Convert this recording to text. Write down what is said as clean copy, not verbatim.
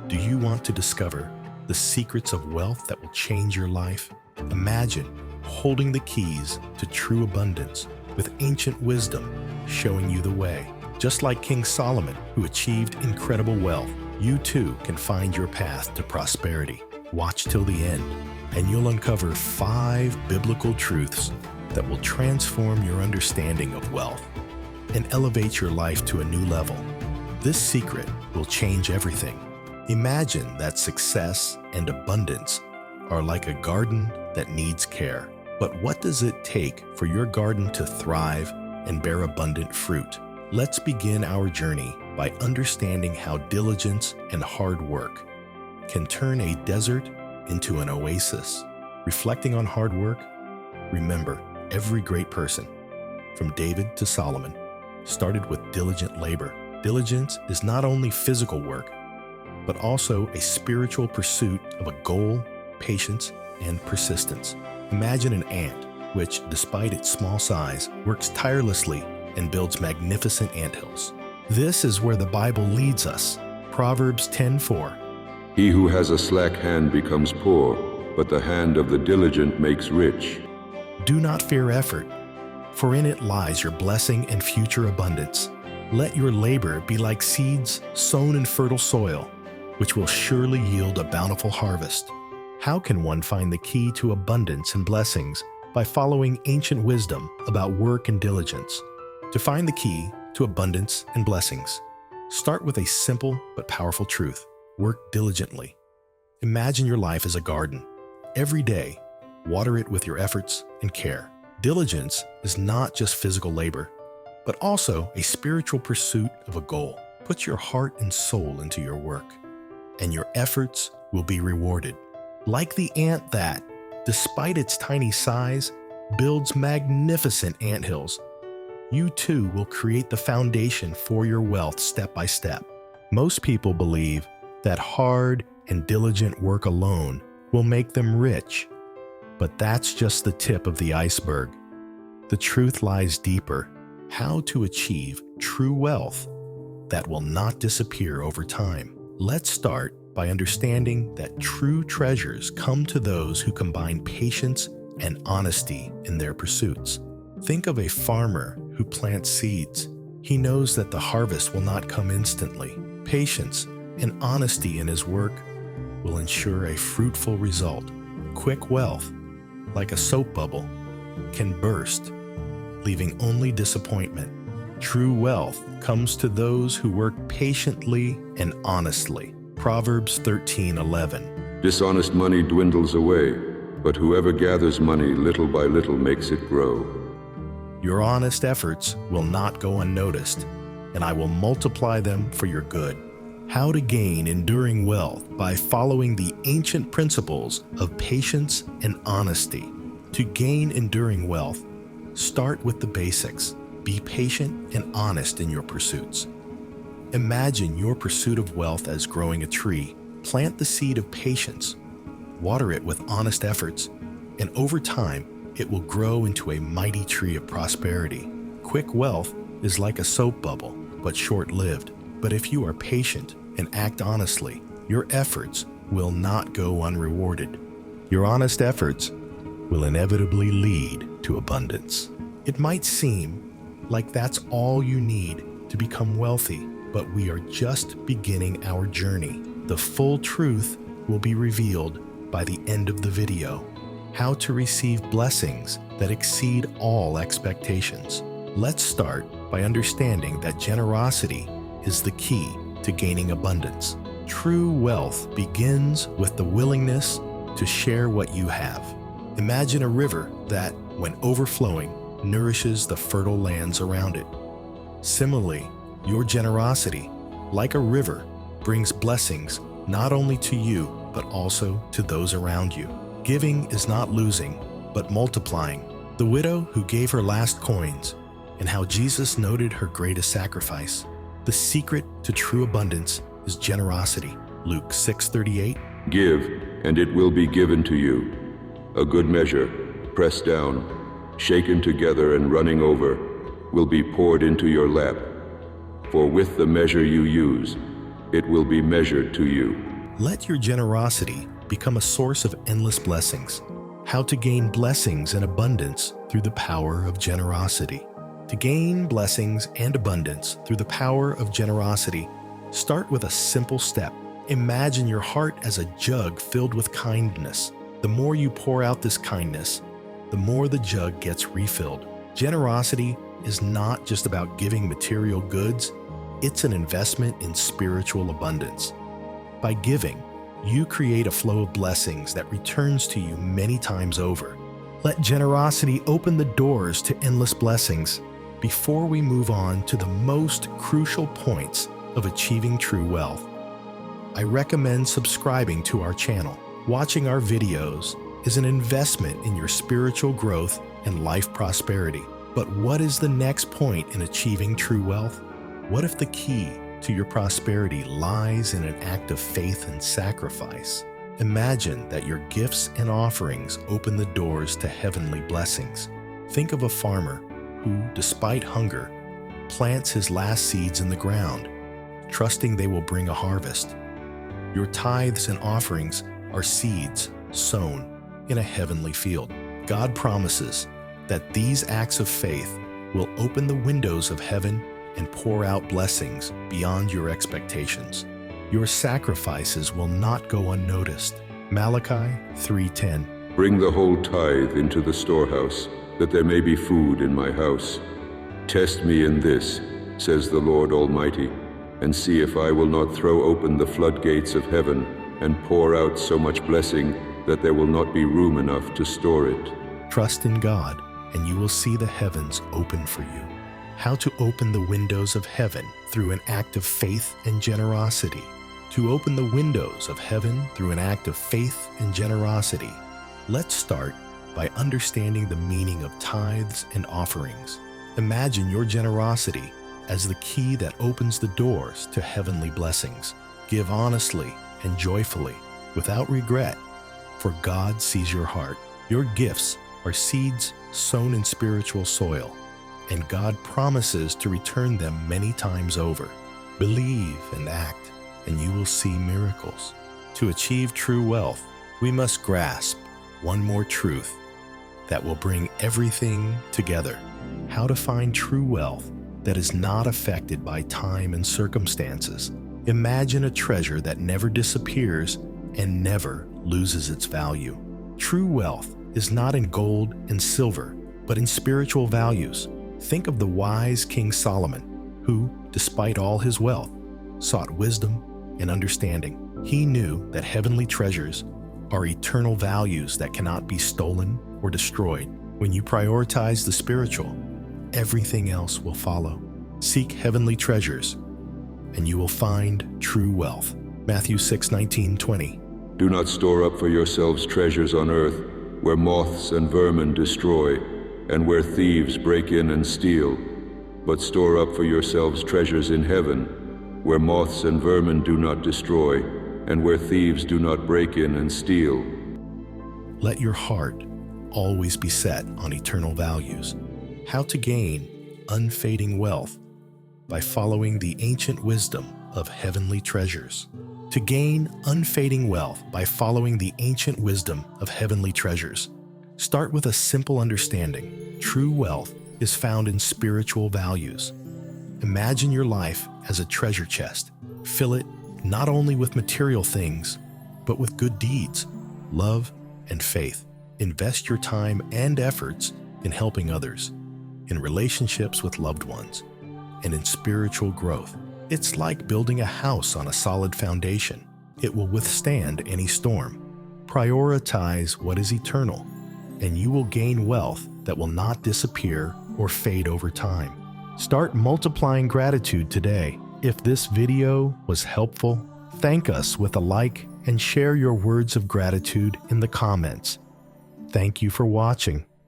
Do you want to discover the secrets of wealth that will change your life? Imagine holding the keys to true abundance with ancient wisdom showing you the way. Just like King Solomon, who achieved incredible wealth, you too can find your path to prosperity. Watch till the end, and you'll uncover 5 biblical truths that will transform your understanding of wealth and elevate your life to a new level. This secret will change everything. Imagine that success and abundance are like a garden that needs care. But what does it take for your garden to thrive and bear abundant fruit? Let's begin our journey by understanding how diligence and hard work can turn a desert into an oasis. Reflecting on hard work, remember, every great person, from David to Solomon, started with diligent labor. Diligence is not only physical work, but also a spiritual pursuit of a goal, patience, and persistence. Imagine an ant, which, despite its small size, works tirelessly and builds magnificent anthills. This is where the Bible leads us. Proverbs 10:4. He who has a slack hand becomes poor, but the hand of the diligent makes rich. Do not fear effort, for in it lies your blessing and future abundance. Let your labor be like seeds sown in fertile soil, which will surely yield a bountiful harvest. How can one find the key to abundance and blessings? By following ancient wisdom about work and diligence. To find the key to abundance and blessings, start with a simple but powerful truth. Work diligently. Imagine your life as a garden. Every day, water it with your efforts and care. Diligence is not just physical labor, but also a spiritual pursuit of a goal. Put your heart and soul into your work, and your efforts will be rewarded. Like the ant that, despite its tiny size, builds magnificent anthills, you too will create the foundation for your wealth step by step. Most people believe that hard and diligent work alone will make them rich, but that's just the tip of the iceberg. The truth lies deeper: how to achieve true wealth that will not disappear over time. Let's start by understanding that true treasures come to those who combine patience and honesty in their pursuits. Think of a farmer who plants seeds. He knows that the harvest will not come instantly. Patience and honesty in his work will ensure a fruitful result. Quick wealth, like a soap bubble, can burst, leaving only disappointment. True wealth comes to those who work patiently and honestly. Proverbs 13:11. Dishonest money dwindles away, but whoever gathers money little by little makes it grow. Your honest efforts will not go unnoticed, and I will multiply them for your good. How to gain enduring wealth by following the ancient principles of patience and honesty. To gain enduring wealth, start with the basics. Be patient and honest in your pursuits. Imagine your pursuit of wealth as growing a tree. Plant the seed of patience, water it with honest efforts, and over time, it will grow into a mighty tree of prosperity. Quick wealth is like a soap bubble, but short-lived. But if you are patient and act honestly, your efforts will not go unrewarded. Your honest efforts will inevitably lead to abundance. It might seem like that's all you need to become wealthy, but we are just beginning our journey. The full truth will be revealed by the end of the video. How to receive blessings that exceed all expectations. Let's start by understanding that generosity is the key to gaining abundance. True wealth begins with the willingness to share what you have. Imagine a river that, when overflowing, nourishes the fertile lands around it. Similarly, your generosity, like a river, brings blessings not only to you, but also to those around you. Giving is not losing, but multiplying. The widow who gave her last coins, and how Jesus noted her greatest sacrifice. The secret to true abundance is generosity. Luke 6:38. Give, and it will be given to you. A good measure, pressed down, shaken together and running over, will be poured into your lap. For with the measure you use, it will be measured to you. Let your generosity become a source of endless blessings. How to gain blessings and abundance through the power of generosity. To gain blessings and abundance through the power of generosity, start with a simple step. Imagine your heart as a jug filled with kindness. The more you pour out this kindness, the more the jug gets refilled. Generosity is not just about giving material goods, it's an investment in spiritual abundance. By giving, you create a flow of blessings that returns to you many times over. Let generosity open the doors to endless blessings. Before we move on to the most crucial points of achieving true wealth, I recommend subscribing to our channel. Watching our videos is an investment in your spiritual growth and life prosperity. But what is the next point in achieving true wealth? What if the key to your prosperity lies in an act of faith and sacrifice? Imagine that your gifts and offerings open the doors to heavenly blessings. Think of a farmer who, despite hunger, plants his last seeds in the ground, trusting they will bring a harvest. Your tithes and offerings are seeds sown in a heavenly field. God promises that these acts of faith will open the windows of heaven and pour out blessings beyond your expectations. Your sacrifices will not go unnoticed. Malachi 3:10. Bring the whole tithe into the storehouse, that there may be food in my house. Test me in this, says the Lord Almighty, and see if I will not throw open the floodgates of heaven and pour out so much blessing that there will not be room enough to store it. Trust in God, and you will see the heavens open for you. How to open the windows of heaven through an act of faith and generosity. To open the windows of heaven through an act of faith and generosity, let's start by understanding the meaning of tithes and offerings. Imagine your generosity as the key that opens the doors to heavenly blessings. Give honestly and joyfully, without regret, for God sees your heart. Your gifts are seeds sown in spiritual soil, and God promises to return them many times over. Believe and act, and you will see miracles. To achieve true wealth, we must grasp one more truth that will bring everything together. How to find true wealth that is not affected by time and circumstances. Imagine a treasure that never disappears and never loses its value. True wealth is not in gold and silver, but in spiritual values. Think of the wise King Solomon, who, despite all his wealth, sought wisdom and understanding. He knew that heavenly treasures are eternal values that cannot be stolen or destroyed. When you prioritize the spiritual, everything else will follow. Seek heavenly treasures, and you will find true wealth. Matthew 6:19-20. Do not store up for yourselves treasures on earth, where moths and vermin destroy, and where thieves break in and steal, but store up for yourselves treasures in heaven, where moths and vermin do not destroy, and where thieves do not break in and steal. Let your heart always be set on eternal values. How to gain unfading wealth by following the ancient wisdom of heavenly treasures. To gain unfading wealth by following the ancient wisdom of heavenly treasures, start with a simple understanding. True wealth is found in spiritual values. Imagine your life as a treasure chest. Fill it not only with material things, but with good deeds, love, and faith. Invest your time and efforts in helping others, in relationships with loved ones, and in spiritual growth. It's like building a house on a solid foundation. It will withstand any storm. Prioritize what is eternal, and you will gain wealth that will not disappear or fade over time. Start multiplying gratitude today. If this video was helpful, thank us with a like and share your words of gratitude in the comments. Thank you for watching.